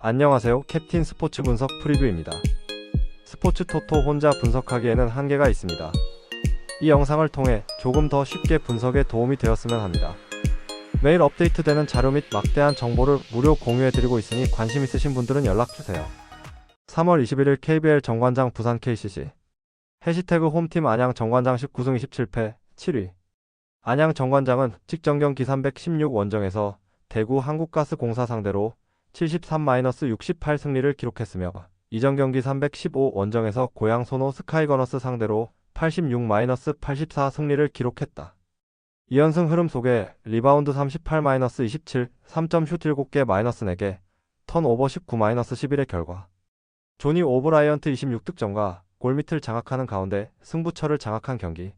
안녕하세요. 캡틴 스포츠 분석 프리뷰입니다. 스포츠 토토 혼자 분석하기에는 한계가 있습니다. 이 영상을 통해 조금 더 쉽게 분석에 도움이 되었으면 합니다. 매일 업데이트되는 자료 및 막대한 정보를 무료 공유해드리고 있으니 관심 있으신 분들은 연락주세요. 3월 21일 KBL 정관장 부산 KCC 해시태그 홈팀 안양 정관장 19승 27패 7위. 안양 정관장은 직전경기 316 원정에서 대구 한국가스공사 상대로 73-68 승리를 기록했으며 이전 경기 315 원정에서 고양 손호 스카이거너스 상대로 86-84 승리를 기록했다. 2연승 흐름 속에 리바운드 38-27, 3점 슛 7개 -4개, 턴오버 19-11의 결과 조니 오브라이언트 26득점과 골밑을 장악하는 가운데 승부처를 장악한 경기.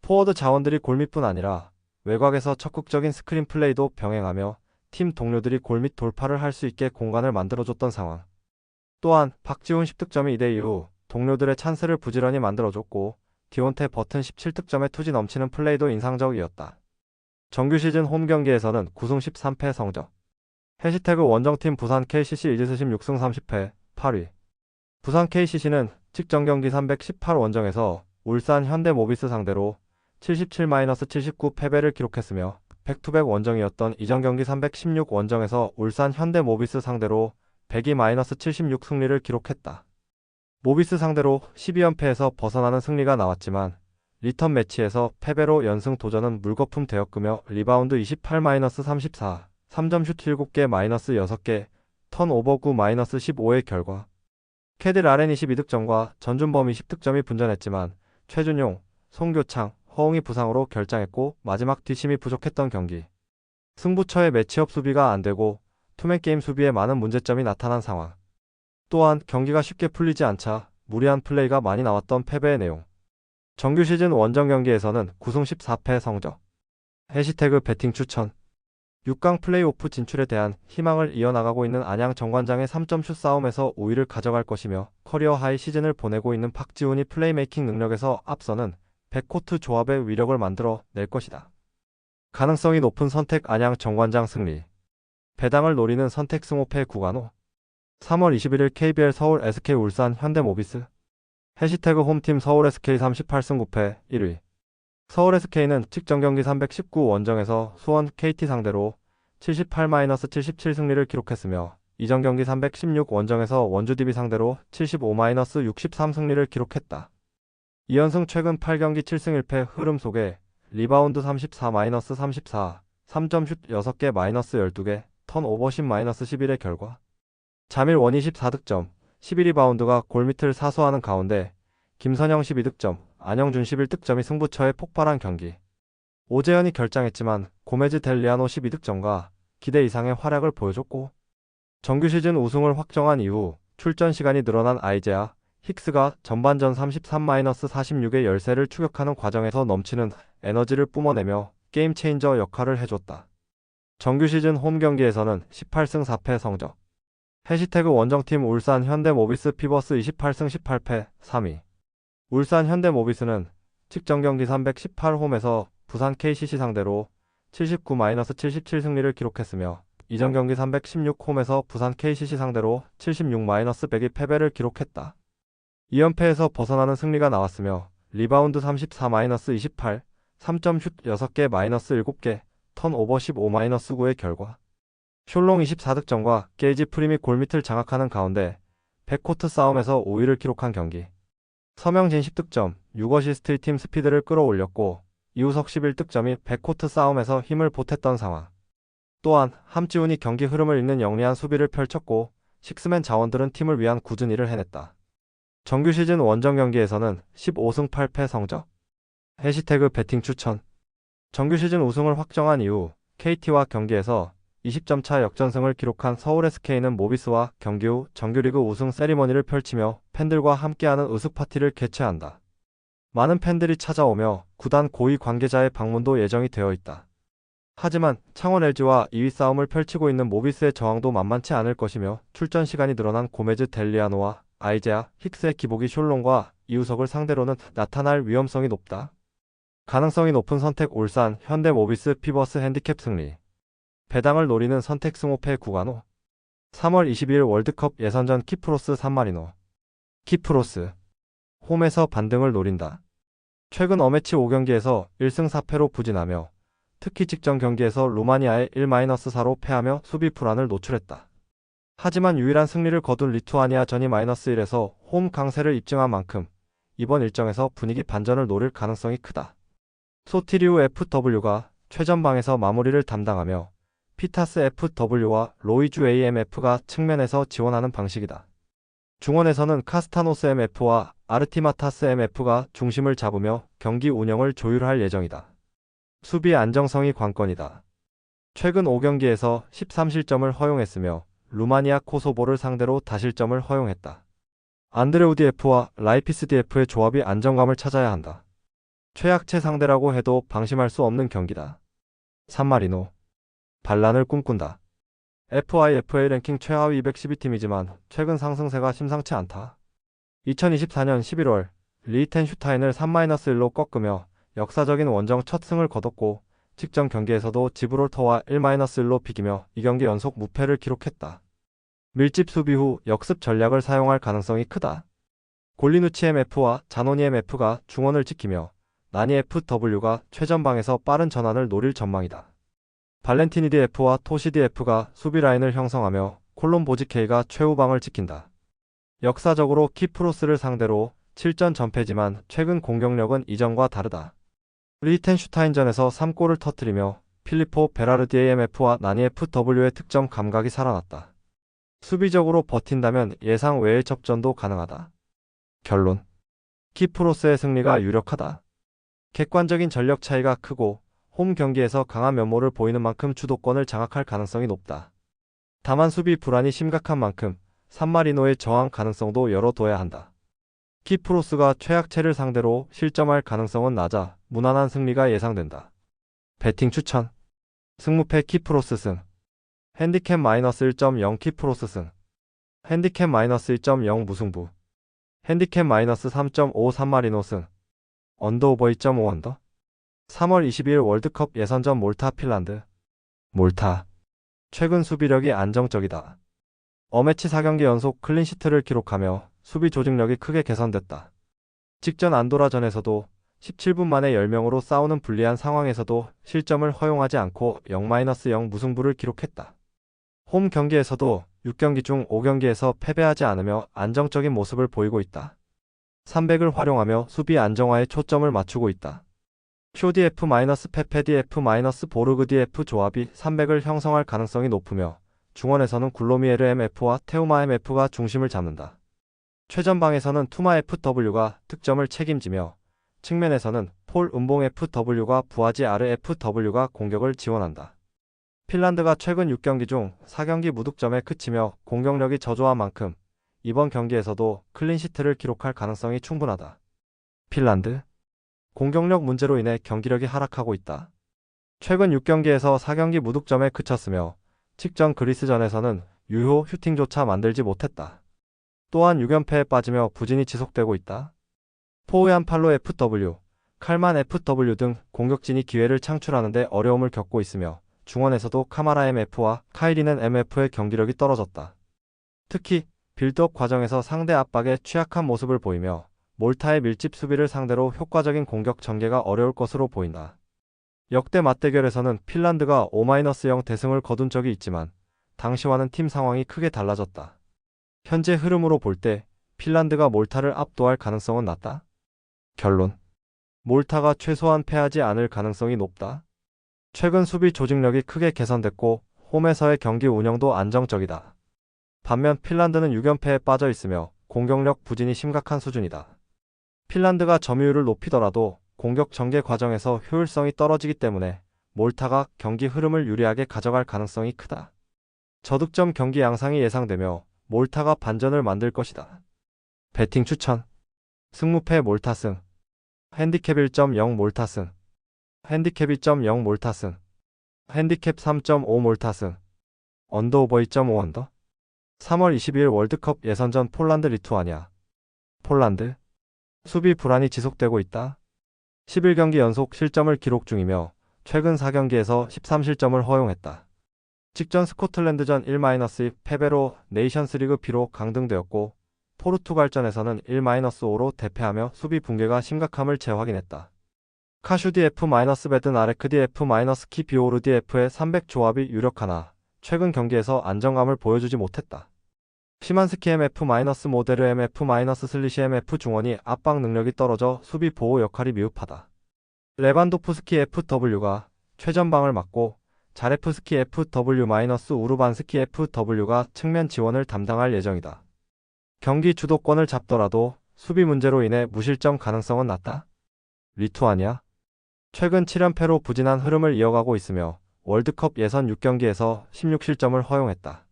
포워드 자원들이 골밑뿐 아니라 외곽에서 적극적인 스크린 플레이도 병행하며 팀 동료들이 골밑 돌파를 할 수 있게 공간을 만들어줬던 상황. 또한 박지훈 10득점이 이대 이후 동료들의 찬스를 부지런히 만들어줬고 디온테 버튼 17득점의 투지 넘치는 플레이도 인상적이었다. 정규 시즌 홈 경기에서는 9승 13패 성적. 해시태그 원정팀 부산 KCC 이지스 16승 30패 8위. 부산 KCC는 직전 경기 318 원정에서 울산 현대모비스 상대로 77-79 패배를 기록했으며 백투백 원정이었던 이전 경기 316 원정에서 울산 현대모비스 상대로 102-76 승리를 기록했다. 모비스 상대로 12연패에서 벗어나는 승리가 나왔지만 리턴 매치에서 패배로 연승 도전은 물거품 되었으며 리바운드 28-34, 3점 슛 7개 -6개, 턴오버 9-15의 결과. 캐딜 RN 22득점과 전준범이 10득점이 분전했지만 최준용, 송교창, 허웅이 부상으로 결장했고 마지막 뒷심이 부족했던 경기. 승부처의 매치업 수비가 안되고 투맨게임 수비에 많은 문제점이 나타난 상황. 또한 경기가 쉽게 풀리지 않자 무리한 플레이가 많이 나왔던 패배의 내용. 정규 시즌 원정 경기에서는 9승 14패 성적. 해시태그 배팅 추천. 6강 플레이오프 진출에 대한 희망을 이어나가고 있는 안양 정관장의 3점 슛 싸움에서 우위를 가져갈 것이며 커리어 하이 시즌을 보내고 있는 박지훈이 플레이메이킹 능력에서 앞서는 백코트 조합의 위력을 만들어 낼 것이다. 가능성이 높은 선택 안양 정관장 승리. 배당을 노리는 선택 승호패 구간호. 3월 21일 KBL 서울 SK 울산 현대모비스. 해시태그 홈팀 서울 SK 38승 9패 1위. 서울 SK는 직전 경기 319 원정에서 수원 KT 상대로 78-77 승리를 기록했으며 이전 경기 316 원정에서 원주 DB 상대로 75-63 승리를 기록했다. 2연승 최근 8경기 7승 1패 흐름 속에 리바운드 34-34, 3점 슛 6개 -12개, 턴오버 10-11의 결과. 자밀 원 24득점, 11리바운드가 골밑을 사수하는 가운데 김선영 12득점, 안영준 11득점이 승부처에 폭발한 경기. 오재현이 결장했지만 고메즈 델리아노 12득점과 기대 이상의 활약을 보여줬고 정규 시즌 우승을 확정한 이후 출전 시간이 늘어난 아이제아 힉스가 전반전 33-46의 열세를 추격하는 과정에서 넘치는 에너지를 뿜어내며 게임 체인저 역할을 해줬다. 정규 시즌 홈 경기에서는 18승 4패 성적. 해시태그 원정팀 울산 현대모비스 피버스 28승 18패 3위. 울산 현대모비스는 직전 경기 318 홈에서 부산 KCC 상대로 79-77 승리를 기록했으며 이전 경기 316 홈에서 부산 KCC 상대로 76-102 패배를 기록했다. 2연패에서 벗어나는 승리가 나왔으며 리바운드 34-28, 3점 슛 6개 -7개, 턴오버 15-9의 결과. 숄롱 24득점과 게이지 프림이 골밑을 장악하는 가운데 백코트 싸움에서 5위를 기록한 경기. 서명진 10득점, 6어시스트의 팀 스피드를 끌어올렸고 이우석 11득점이 백코트 싸움에서 힘을 보탰던 상황. 또한 함지훈이 경기 흐름을 잇는 영리한 수비를 펼쳤고 식스맨 자원들은 팀을 위한 굳은 일을 해냈다. 정규 시즌 원정 경기에서는 15승 8패 성적. 해시태그 배팅 추천. 정규 시즌 우승을 확정한 이후 KT와 경기에서 20점 차 역전승을 기록한 서울 SK는 모비스와 경기 후 정규리그 우승 세리머니를 펼치며 팬들과 함께하는 으슥 파티를 개최한다. 많은 팬들이 찾아오며 구단 고위 관계자의 방문도 예정이 되어 있다. 하지만 창원 LG와 2위 싸움을 펼치고 있는 모비스의 저항도 만만치 않을 것이며 출전 시간이 늘어난 고메즈 델리아노와 아이제아 힉스의 기복이 숄롱과 이우석을 상대로는 나타날 위험성이 높다. 가능성이 높은 선택 울산 현대모비스 피버스 핸디캡 승리. 배당을 노리는 선택 승호패 구간호. 3월 22일 월드컵 예선전 키프로스 산마리노. 키프로스. 홈에서 반등을 노린다. 최근 어매치 5경기에서 1승 4패로 부진하며 특히 직전 경기에서 루마니아에 1-4로 패하며 수비 불안을 노출했다. 하지만 유일한 승리를 거둔 리투아니아전이 -1에서 홈 강세를 입증한 만큼 이번 일정에서 분위기 반전을 노릴 가능성이 크다. 소티리우 FW가 최전방에서 마무리를 담당하며 피타스 FW와 로이주 AMF가 측면에서 지원하는 방식이다. 중원에서는 카스타노스 MF와 아르티마타스 MF가 중심을 잡으며 경기 운영을 조율할 예정이다. 수비 안정성이 관건이다. 최근 5경기에서 13실점을 허용했으며 루마니아 코소보를 상대로 다실점을 허용했다. 안드레우 디에프와 라이피스 디에프의 조합이 안정감을 찾아야 한다. 최약체 상대라고 해도 방심할 수 없는 경기다. 산마리노. 반란을 꿈꾼다. FIFA 랭킹 최하위 212팀이지만 최근 상승세가 심상치 않다. 2024년 11월 리히텐슈타인을 3-1로 꺾으며 역사적인 원정 첫 승을 거뒀고 직전 경기에서도 지브롤터와 1-1로 비기며 2경기 연속 무패를 기록했다. 밀집 수비 후 역습 전략을 사용할 가능성이 크다. 골리누치 MF와 자노니 MF가 중원을 지키며 나니 FW가 최전방에서 빠른 전환을 노릴 전망이다. 발렌티니 DF와 토시 DF가 수비 라인을 형성하며 콜롬 보지케이가 최후방을 지킨다. 역사적으로 키프로스를 상대로 7전 전패지만 최근 공격력은 이전과 다르다. 리히텐슈타인전에서 3골을 터뜨리며 필리포 베라르디 AMF와 나니 FW의 득점 감각이 살아났다. 수비적으로 버틴다면 예상 외의 접전도 가능하다. 결론. 키프로스의 승리가 유력하다. 객관적인 전력 차이가 크고 홈 경기에서 강한 면모를 보이는 만큼 주도권을 장악할 가능성이 높다. 다만 수비 불안이 심각한 만큼 산마리노의 저항 가능성도 열어둬야 한다. 키프로스가 최약체를 상대로 실점할 가능성은 낮아 무난한 승리가 예상된다. 배팅 추천. 승무패 키프로스 승. 핸디캡 -1.0 키프로스 승. 핸디캡 -2.0 무승부. 핸디캡 -3.5 산마리노 승. 언더오버 2.5 언더. 3월 22일 월드컵 예선전 몰타 핀란드. 몰타. 최근 수비력이 안정적이다. 어매치 4경기 연속 클린시트를 기록하며 수비 조직력이 크게 개선됐다. 직전 안도라전에서도 17분 만에 10명으로 싸우는 불리한 상황에서도 실점을 허용하지 않고 0-0 무승부를 기록했다. 홈 경기에서도 6경기 중 5경기에서 패배하지 않으며 안정적인 모습을 보이고 있다. 300을 활용하며 수비 안정화에 초점을 맞추고 있다. 쇼디F- 페페디F- 보르그디F 조합이 300을 형성할 가능성이 높으며 중원에서는 굴로미에르 MF와 테우마 MF가 중심을 잡는다. 최전방에서는 투마 FW가 득점을 책임지며 측면에서는 폴 음봉 FW가 부하지 아르 FW가 공격을 지원한다. 핀란드가 최근 6경기 중 4경기 무득점에 그치며 공격력이 저조한 만큼 이번 경기에서도 클린시트를 기록할 가능성이 충분하다. 핀란드. 공격력 문제로 인해 경기력이 하락하고 있다. 최근 6경기에서 4경기 무득점에 그쳤으며 직전 그리스전에서는 유효 슈팅조차 만들지 못했다. 또한 6연패에 빠지며 부진이 지속되고 있다. 포우얀 팔로 FW, 칼만 FW 등 공격진이 기회를 창출하는 데 어려움을 겪고 있으며 중원에서도 카마라 MF와 카이리넨 MF의 경기력이 떨어졌다. 특히 빌드업 과정에서 상대 압박에 취약한 모습을 보이며 몰타의 밀집 수비를 상대로 효과적인 공격 전개가 어려울 것으로 보인다. 역대 맞대결에서는 핀란드가 5-0 대승을 거둔 적이 있지만 당시와는 팀 상황이 크게 달라졌다. 현재 흐름으로 볼 때 핀란드가 몰타를 압도할 가능성은 낮다. 결론. 몰타가 최소한 패하지 않을 가능성이 높다. 최근 수비 조직력이 크게 개선됐고 홈에서의 경기 운영도 안정적이다. 반면 핀란드는 6연패에 빠져 있으며 공격력 부진이 심각한 수준이다. 핀란드가 점유율을 높이더라도 공격 전개 과정에서 효율성이 떨어지기 때문에 몰타가 경기 흐름을 유리하게 가져갈 가능성이 크다. 저득점 경기 양상이 예상되며 몰타가 반전을 만들 것이다. 배팅 추천. 승무패 몰타승. 핸디캡 1.0 몰타승. 핸디캡 2.0 몰타승. 핸디캡 3.5 몰타승. 언더오버 2.5 언더. 3월 22일 월드컵 예선전 폴란드 리투아니아. 폴란드. 수비 불안이 지속되고 있다. 11경기 연속 실점을 기록 중이며 최근 4경기에서 13실점을 허용했다. 직전 스코틀랜드전 1-2 패배로 네이션스리그 B로 강등되었고 포르투갈전에서는 1-5로 대패하며 수비 붕괴가 심각함을 재확인했다. 카슈디 F-베든 아레크디 F-키 비오르디 F의 300 조합이 유력하나 최근 경기에서 안정감을 보여주지 못했다. 시만스키 MF- 모데르 MF- 슬리시 MF 중원이 압박 능력이 떨어져 수비 보호 역할이 미흡하다. 레반도프스키 FW가 최전방을 맡고 자레프스키 FW- 우르반스키 FW가 측면 지원을 담당할 예정이다. 경기 주도권을 잡더라도 수비 문제로 인해 무실점 가능성은 낮다. 리투아니아 최근 7연패로 부진한 흐름을 이어가고 있으며 월드컵 예선 6경기에서 16실점을 허용했다.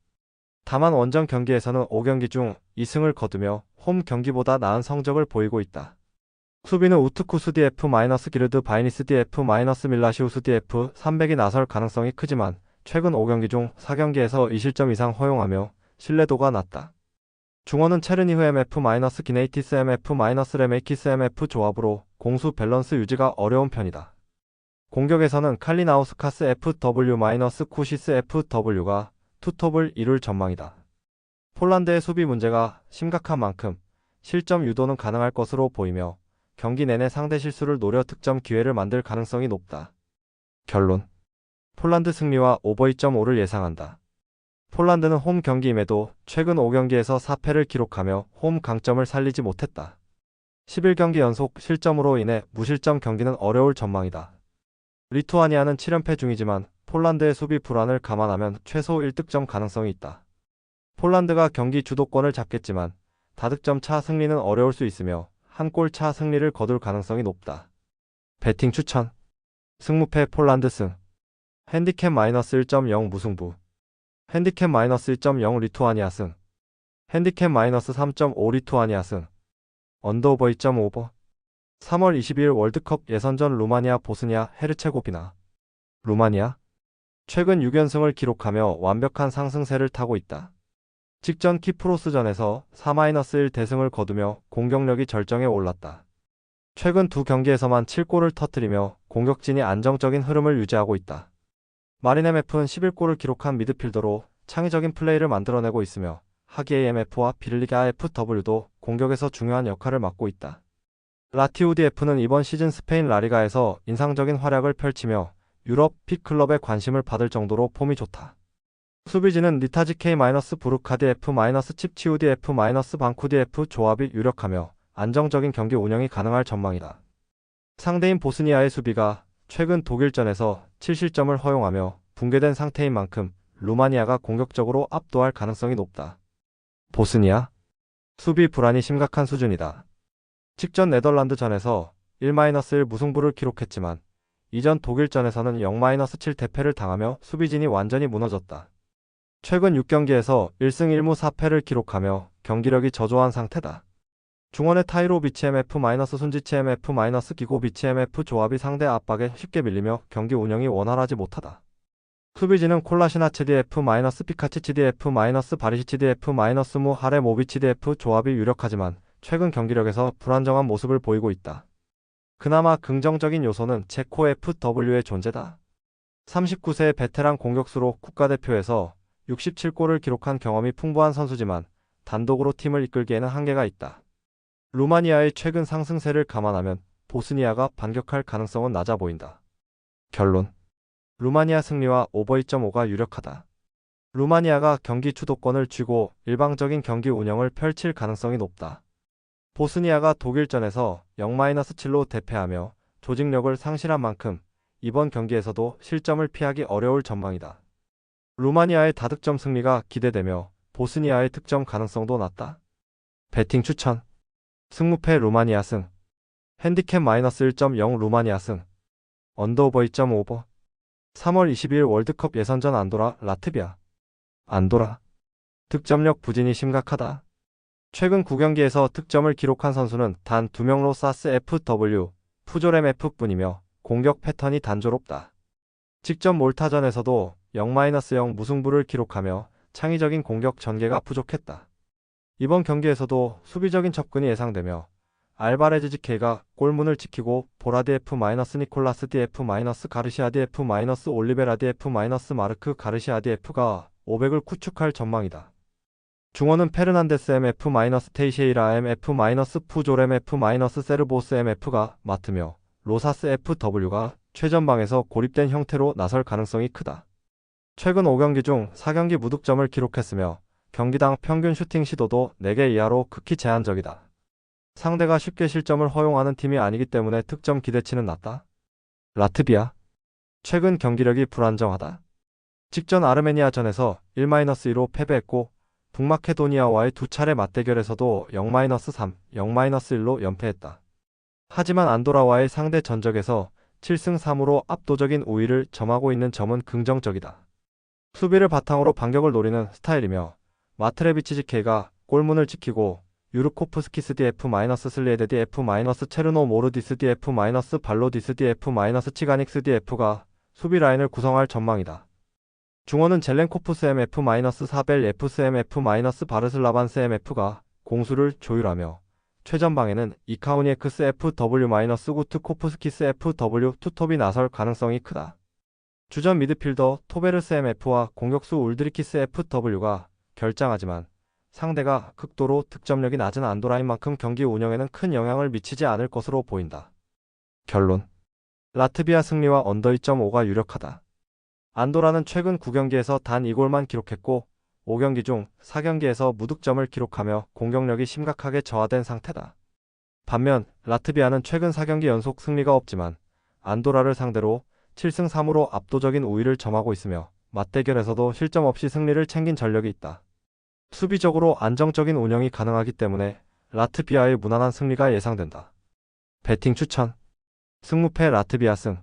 다만 원정 경기에서는 5경기 중 2승을 거두며 홈 경기보다 나은 성적을 보이고 있다. 수비는 우트쿠스 DF- 기르드 바이니스 DF- 밀라시우스 DF 300이 나설 가능성이 크지만 최근 5경기 중 4경기에서 2실점 이상 허용하며 신뢰도가 낮다. 중원은 체르니흐 MF- 기네이티스 MF- 레메이키스 MF 조합으로 공수 밸런스 유지가 어려운 편이다. 공격에서는 칼리나우스카스 FW- 쿠시스 FW가 투톱을 이룰 전망이다. 폴란드의 수비 문제가 심각한 만큼 실점 유도는 가능할 것으로 보이며 경기 내내 상대 실수를 노려 득점 기회를 만들 가능성이 높다. 결론 폴란드 승리와 오버 2.5를 예상한다. 폴란드는 홈 경기임에도 최근 5경기에서 4패를 기록하며 홈 강점을 살리지 못했다. 11경기 연속 실점으로 인해 무실점 경기는 어려울 전망이다. 리투아니아는 7연패 중이지만 폴란드의 수비 불안을 감안하면 최소 1득점 가능성이 있다. 폴란드가 경기 주도권을 잡겠지만 다득점 차 승리는 어려울 수 있으며 한 골 차 승리를 거둘 가능성이 높다. 배팅 추천 승무패 폴란드 승 핸디캡 -1.0 무승부 핸디캡 -1.0 리투아니아 승 핸디캡 -3.5 리투아니아 승 언더오버 2.5버 3월 22일 월드컵 예선전 루마니아 보스니아 헤르체고비나 루마니아 최근 6연승을 기록하며 완벽한 상승세를 타고 있다. 직전 키프로스전에서 4-1 대승을 거두며 공격력이 절정에 올랐다. 최근 두 경기에서만 7골을 터뜨리며 공격진이 안정적인 흐름을 유지하고 있다. 마린 MF는 11골을 기록한 미드필더로 창의적인 플레이를 만들어내고 있으며 하기에이 MF와 비르리가 FW도 공격에서 중요한 역할을 맡고 있다. 라티우디 F는 이번 시즌 스페인 라리가에서 인상적인 활약을 펼치며 유럽 픽클럽의 관심을 받을 정도로 폼이 좋다. 수비진은 니타지 K-부르카디 F- 칩치우디 F- 방쿠디 F 조합이 유력하며 안정적인 경기 운영이 가능할 전망이다. 상대인 보스니아의 수비가 최근 독일전에서 7실점을 허용하며 붕괴된 상태인 만큼 루마니아가 공격적으로 압도할 가능성이 높다. 보스니아 수비 불안이 심각한 수준이다. 직전 네덜란드전에서 1-1 무승부를 기록했지만 이전 독일전에서는 0-7 대패를 당하며 수비진이 완전히 무너졌다. 최근 6경기에서 1승 1무 4패를 기록하며 경기력이 저조한 상태다. 중원의 타이로 BCMF- 순지치 MF- 기고 BCMF 조합이 상대 압박에 쉽게 밀리며 경기 운영이 원활하지 못하다. 수비진은 콜라시나체디 F- 피카치치디 F- 바리시치디 F- 무 하레 모비치디 F 조합이 유력하지만 최근 경기력에서 불안정한 모습을 보이고 있다. 그나마 긍정적인 요소는 체코 FW의 존재다. 39세의 베테랑 공격수로 국가대표에서 67골을 기록한 경험이 풍부한 선수지만 단독으로 팀을 이끌기에는 한계가 있다. 루마니아의 최근 상승세를 감안하면 보스니아가 반격할 가능성은 낮아 보인다. 결론 루마니아 승리와 오버 2.5가 유력하다. 루마니아가 경기 주도권을 쥐고 일방적인 경기 운영을 펼칠 가능성이 높다. 보스니아가 독일전에서 0-7로 대패하며 조직력을 상실한 만큼 이번 경기에서도 실점을 피하기 어려울 전망이다. 루마니아의 다득점 승리가 기대되며 보스니아의 득점 가능성도 낮다. 배팅 추천 승무패 루마니아 승 핸디캡 -1.0 루마니아 승 언더오버 2.5버 3월 22일 월드컵 예선전 안도라 라트비아 안도라 득점력 부진이 심각하다. 최근 9경기에서 득점을 기록한 선수는 단 2명로 사스 FW, 푸조렘 F뿐이며 공격 패턴이 단조롭다. 직전 몰타전에서도 0-0 무승부를 기록하며 창의적인 공격 전개가 부족했다. 이번 경기에서도 수비적인 접근이 예상되며 알바레즈 K가 골문을 지키고 보라디 F- 니콜라스 디 F- 가르시아 디 F- 올리베라 디 F- 마르크 가르시아 디 F가 500을 구축할 전망이다. 중원은 페르난데스 MF- 테이셰이라 MF- 푸조렘 F- 세르보스 MF가 맡으며 로사스 FW가 최전방에서 고립된 형태로 나설 가능성이 크다. 최근 5경기 중 4경기 무득점을 기록했으며 경기당 평균 슈팅 시도도 4개 이하로 극히 제한적이다. 상대가 쉽게 실점을 허용하는 팀이 아니기 때문에 득점 기대치는 낮다. 라트비아. 최근 경기력이 불안정하다. 직전 아르메니아전에서 1-2로 패배했고 북마케도니아와의 두 차례 맞대결에서도 0-3, 0-1로 연패했다. 하지만 안도라와의 상대 전적에서 7승 3무로 압도적인 우위를 점하고 있는 점은 긍정적이다. 수비를 바탕으로 반격을 노리는 스타일이며 마트레비치지 K가 골문을 지키고 유르코프스키스 디 F- 슬리에데 디 F- 체르노 모르디스 디 F- 발로디스 디 F- 치가닉스 디 F가 수비 라인을 구성할 전망이다. 중원은 젤렌코프스 MF- 사벨 FS MF- 바르슬라반스 MF가 공수를 조율하며 최전방에는 이카우니에크스 FW- 구트코프스키스 FW 투톱이 나설 가능성이 크다. 주전 미드필더 토베르스 MF와 공격수 울드리키스 FW가 결장하지만 상대가 극도로 득점력이 낮은 안도라인 만큼 경기 운영에는 큰 영향을 미치지 않을 것으로 보인다. 결론. 라트비아 승리와 언더 2.5가 유력하다. 안도라는 최근 9경기에서 단 2골만 기록했고 5경기 중 4경기에서 무득점을 기록하며 공격력이 심각하게 저하된 상태다. 반면 라트비아는 최근 4경기 연속 승리가 없지만 안도라를 상대로 7승 3무로 압도적인 우위를 점하고 있으며 맞대결에서도 실점 없이 승리를 챙긴 전력이 있다. 수비적으로 안정적인 운영이 가능하기 때문에 라트비아의 무난한 승리가 예상된다. 배팅 추천. 승무패 라트비아 승.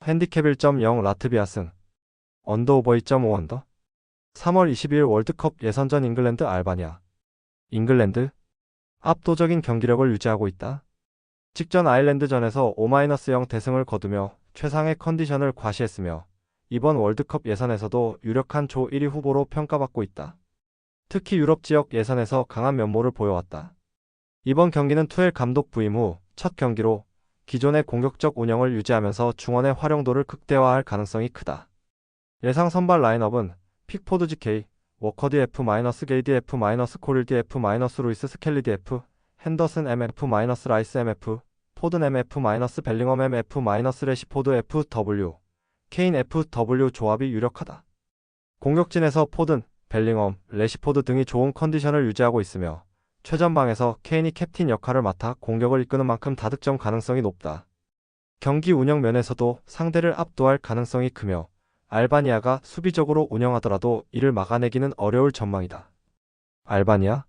핸디캡 1.0 라트비아 승. 언더오버 2.5 언더. 3월 22일 월드컵 예선전 잉글랜드 알바니아. 잉글랜드. 압도적인 경기력을 유지하고 있다. 직전 아일랜드전에서 5-0 대승을 거두며 최상의 컨디션을 과시했으며 이번 월드컵 예선에서도 유력한 조 1위 후보로 평가받고 있다. 특히 유럽 지역 예선에서 강한 면모를 보여왔다. 이번 경기는 투엘 감독 부임 후 첫 경기로 기존의 공격적 운영을 유지하면서 중원의 활용도를 극대화할 가능성이 크다. 예상 선발 라인업은 픽포드 GK, 워커디 F- 게이디 F- 코릴디 F- 루이스 스켈리디 F, 핸더슨 MF- 라이스 MF, 포든 MF- 벨링엄 MF- 레시포드 FW, 케인 FW 조합이 유력하다. 공격진에서 포든, 벨링엄, 레시포드 등이 좋은 컨디션을 유지하고 있으며 최전방에서 케인이 캡틴 역할을 맡아 공격을 이끄는 만큼 다득점 가능성이 높다. 경기 운영 면에서도 상대를 압도할 가능성이 크며 알바니아가 수비적으로 운영하더라도 이를 막아내기는 어려울 전망이다. 알바니아?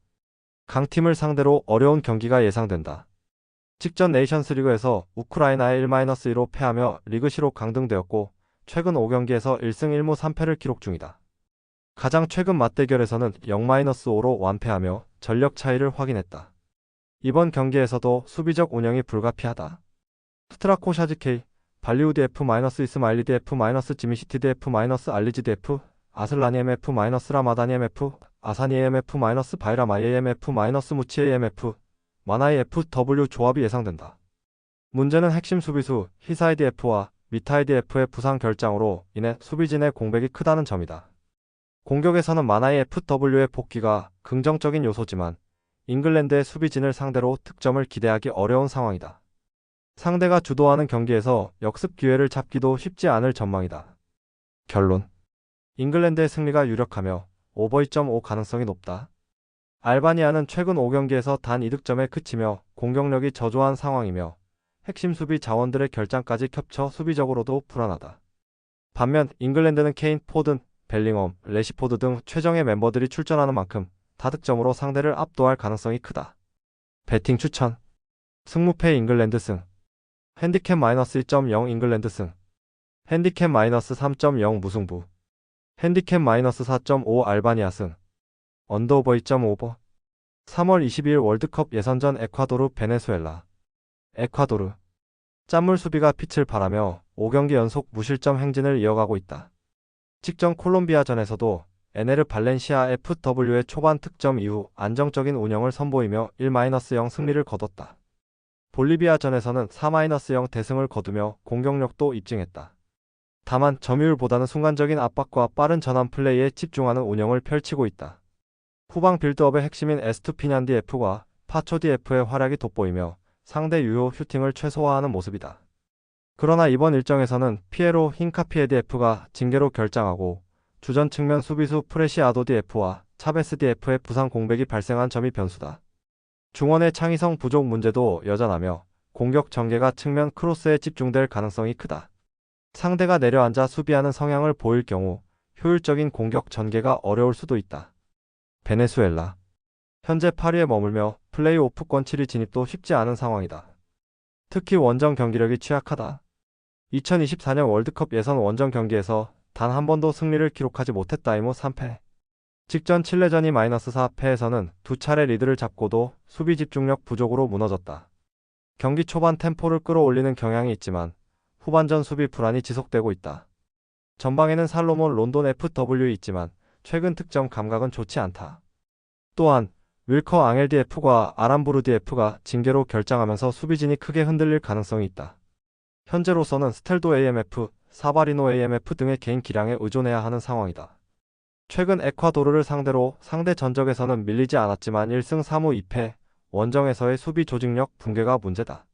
강팀을 상대로 어려운 경기가 예상된다. 직전 네이션스리그에서 우크라이나에 1-2로 패하며 리그 시로 강등되었고 최근 5경기에서 1승 1무 3패를 기록 중이다. 가장 최근 맞대결에서는 0-5로 완패하며 전력 차이를 확인했다. 이번 경기에서도 수비적 운영이 불가피하다. 스트라코샤즈 K, 발리우드 F- 이스마일리드 F- 지미시티드 F- 알리지드 F, 아슬라니 MF- 라마다니 MF, 아사니 AMF- 바이라마이 AMF- 무치 AMF, 마나이 FW 조합이 예상된다. 문제는 핵심 수비수 히사이드 F와 미타이드 F의 부상 결장으로 인해 수비진의 공백이 크다는 점이다. 공격에서는 마나이 FW의 복귀가 긍정적인 요소지만 잉글랜드의 수비진을 상대로 득점을 기대하기 어려운 상황이다. 상대가 주도하는 경기에서 역습 기회를 잡기도 쉽지 않을 전망이다. 결론. 잉글랜드의 승리가 유력하며 오버 2.5 가능성이 높다. 알바니아는 최근 5경기에서 단 2득점에 그치며 공격력이 저조한 상황이며 핵심 수비 자원들의 결장까지 겹쳐 수비적으로도 불안하다. 반면 잉글랜드는 케인, 포든, 벨링엄, 레시포드 등 최정예 멤버들이 출전하는 만큼 다득점으로 상대를 압도할 가능성이 크다. 배팅 추천. 승무패 잉글랜드 승. 핸디캡 -1.0 잉글랜드 승. 핸디캡 -3.0 무승부. 핸디캡 -4.5 알바니아 승. 언더오버 2.5버. 3월 22일 월드컵 예선전 에콰도르 베네수엘라. 에콰도르. 짠물 수비가 빛을 발하며 5경기 연속 무실점 행진을 이어가고 있다. 직전 콜롬비아전에서도 에네르 발렌시아 FW의 초반 득점 이후 안정적인 운영을 선보이며 1-0 승리를 거뒀다. 볼리비아전에서는 4-0 대승을 거두며 공격력도 입증했다. 다만 점유율보다는 순간적인 압박과 빠른 전환 플레이에 집중하는 운영을 펼치고 있다. 후방 빌드업의 핵심인 에스투피냔 DF과 파초 DF의 활약이 돋보이며 상대 유효 슈팅을 최소화하는 모습이다. 그러나 이번 일정에서는 피에로 힌카피에 DF가 징계로 결장하고 주전 측면 수비수 프레시아도 DF와 차베스 DF의 부상 공백이 발생한 점이 변수다. 중원의 창의성 부족 문제도 여전하며 공격 전개가 측면 크로스에 집중될 가능성이 크다. 상대가 내려앉아 수비하는 성향을 보일 경우 효율적인 공격 전개가 어려울 수도 있다. 베네수엘라. 현재 8위에 머물며 플레이오프권 7위 진입도 쉽지 않은 상황이다. 특히 원정 경기력이 취약하다. 2024년 월드컵 예선 원정 경기에서 단 한 번도 승리를 기록하지 못했다. 이모 3패. 직전 칠레전이 -4패에서는 두 차례 리드를 잡고도 수비 집중력 부족으로 무너졌다. 경기 초반 템포를 끌어올리는 경향이 있지만 후반전 수비 불안이 지속되고 있다. 전방에는 살로몬 론돈 FW이 있지만 최근 득점 감각은 좋지 않다. 또한 윌커 앙엘 DF과 아람부르 DF가 징계로 결장하면서 수비진이 크게 흔들릴 가능성이 있다. 현재로서는 스텔도 AMF, 사바리노 AMF 등의 개인 기량에 의존해야 하는 상황이다. 최근 에콰도르를 상대로 상대 전적에서는 밀리지 않았지만 1승 3무 2패, 원정에서의 수비 조직력 붕괴가 문제다.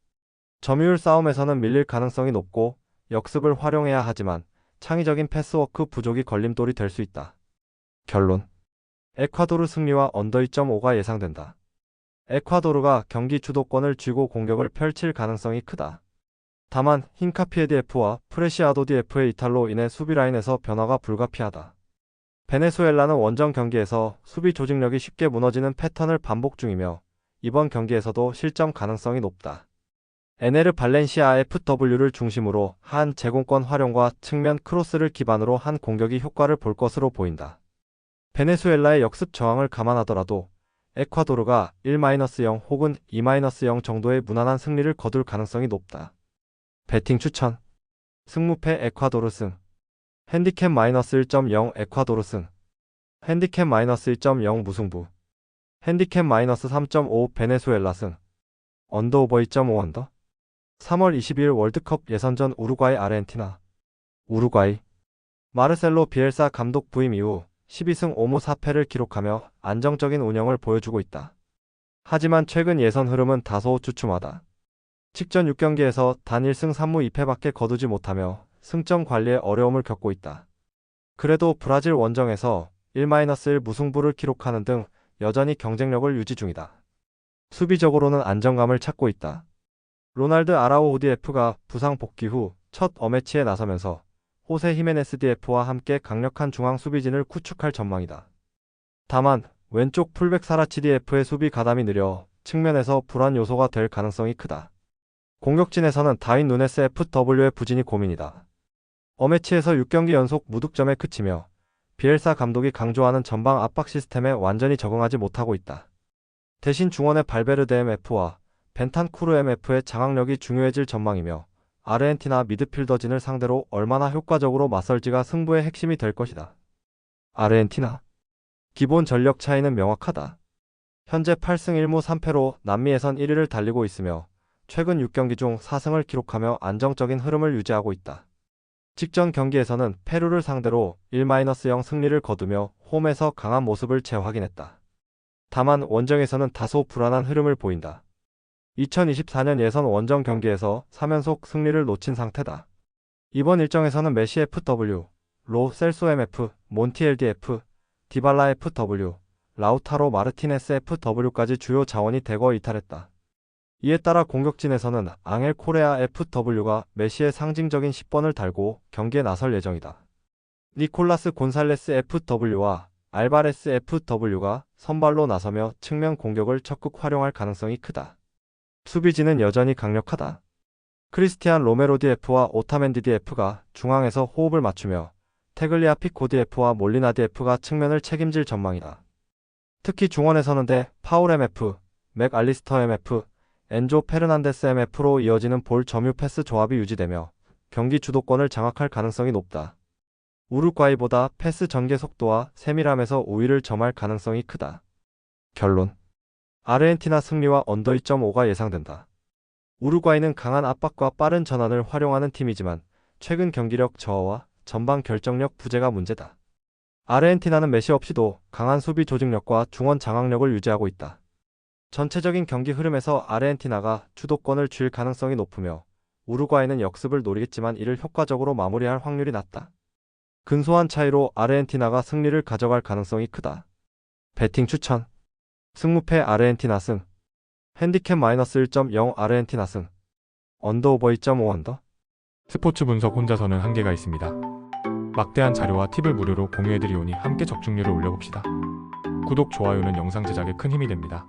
점유율 싸움에서는 밀릴 가능성이 높고 역습을 활용해야 하지만 창의적인 패스워크 부족이 걸림돌이 될 수 있다. 결론. 에콰도르 승리와 언더 2.5가 예상된다. 에콰도르가 경기 주도권을 쥐고 공격을 펼칠 가능성이 크다. 다만 힌카피에 DF와 프레시아도 DF의 이탈로 인해 수비 라인에서 변화가 불가피하다. 베네수엘라는 원정 경기에서 수비 조직력이 쉽게 무너지는 패턴을 반복 중이며 이번 경기에서도 실점 가능성이 높다. 에네르 발렌시아 FW를 중심으로 한 제공권 활용과 측면 크로스를 기반으로 한 공격이 효과를 볼 것으로 보인다. 베네수엘라의 역습 저항을 감안하더라도 에콰도르가 1-0 혹은 2-0 정도의 무난한 승리를 거둘 가능성이 높다. 배팅 추천. 승무패 에콰도르 승. 핸디캡 -1.0 에콰도르 승. 핸디캡 -1.0 무승부. 핸디캡 -3.5 베네수엘라 승. 언더오버 2.5 언더. 3월 22일 월드컵 예선전 우루과이 아르헨티나. 우루과이. 마르셀로 비엘사 감독 부임 이후 12승 5무 4패를 기록하며 안정적인 운영을 보여주고 있다. 하지만 최근 예선 흐름은 다소 주춤하다. 직전 6경기에서 단 1승 3무 2패밖에 거두지 못하며 승점 관리에 어려움을 겪고 있다. 그래도 브라질 원정에서 1-1 무승부를 기록하는 등 여전히 경쟁력을 유지 중이다. 수비적으로는 안정감을 찾고 있다. 로날드 아라우호 DF가 부상 복귀 후 첫 어매치에 나서면서 호세 히메네스 DF와 함께 강력한 중앙 수비진을 구축할 전망이다. 다만 왼쪽 풀백 사라치 DF의 수비 가담이 느려 측면에서 불안 요소가 될 가능성이 크다. 공격진에서는 다윈 누네스 FW의 부진이 고민이다. 어매치에서 6경기 연속 무득점에 그치며 비엘사 감독이 강조하는 전방 압박 시스템에 완전히 적응하지 못하고 있다. 대신 중원의 발베르데 MF와 벤탄쿠르 MF의 장악력이 중요해질 전망이며 아르헨티나 미드필더진을 상대로 얼마나 효과적으로 맞설지가 승부의 핵심이 될 것이다. 아르헨티나. 기본 전력 차이는 명확하다. 현재 8승 1무 3패로 남미 예선 1위를 달리고 있으며 최근 6경기 중 4승을 기록하며 안정적인 흐름을 유지하고 있다. 직전 경기에서는 페루를 상대로 1-0 승리를 거두며 홈에서 강한 모습을 재확인했다. 다만 원정에서는 다소 불안한 흐름을 보인다. 2024년 예선 원정 경기에서 3연속 승리를 놓친 상태다. 이번 일정에서는 메시 FW, 로 셀소 MF, 몬티엘 DF, 디발라 FW, 라우타로 마르티네스 FW까지 주요 자원이 대거 이탈했다. 이에 따라 공격진에서는 앙헬 코레아 FW가 메시의 상징적인 10번을 달고 경기에 나설 예정이다. 니콜라스 곤살레스 FW와 알바레스 FW가 선발로 나서며 측면 공격을 적극 활용할 가능성이 크다. 수비진은 여전히 강력하다. 크리스티안 로메로 DF와 오타멘디 DF가 중앙에서 호흡을 맞추며 테글리아 피코 DF와 몰리나 DF가 측면을 책임질 전망이다. 특히 중원에서는 파울 MF, 맥 알리스터 MF, 엔조 페르난데스 MF로 이어지는 볼 점유 패스 조합이 유지되며 경기 주도권을 장악할 가능성이 높다. 우루과이보다 패스 전개 속도와 세밀함에서 우위를 점할 가능성이 크다. 결론. 아르헨티나 승리와 언더 2.5가 예상된다. 우루과이는 강한 압박과 빠른 전환을 활용하는 팀이지만 최근 경기력 저하와 전방 결정력 부재가 문제다. 아르헨티나는 메시 없이도 강한 수비 조직력과 중원 장악력을 유지하고 있다. 전체적인 경기 흐름에서 아르헨티나가 주도권을 쥘 가능성이 높으며 우루과이는 역습을 노리겠지만 이를 효과적으로 마무리할 확률이 낮다. 근소한 차이로 아르헨티나가 승리를 가져갈 가능성이 크다. 배팅 추천. 승무패 아르헨티나 승. 핸디캡 마이너스 1.0 아르헨티나 승. 언더오버 2.5 언더. 스포츠 분석 혼자서는 한계가 있습니다. 막대한 자료와 팁을 무료로 공유해드리오니 함께 적중률을 올려봅시다. 구독, 좋아요는 영상 제작에 큰 힘이 됩니다.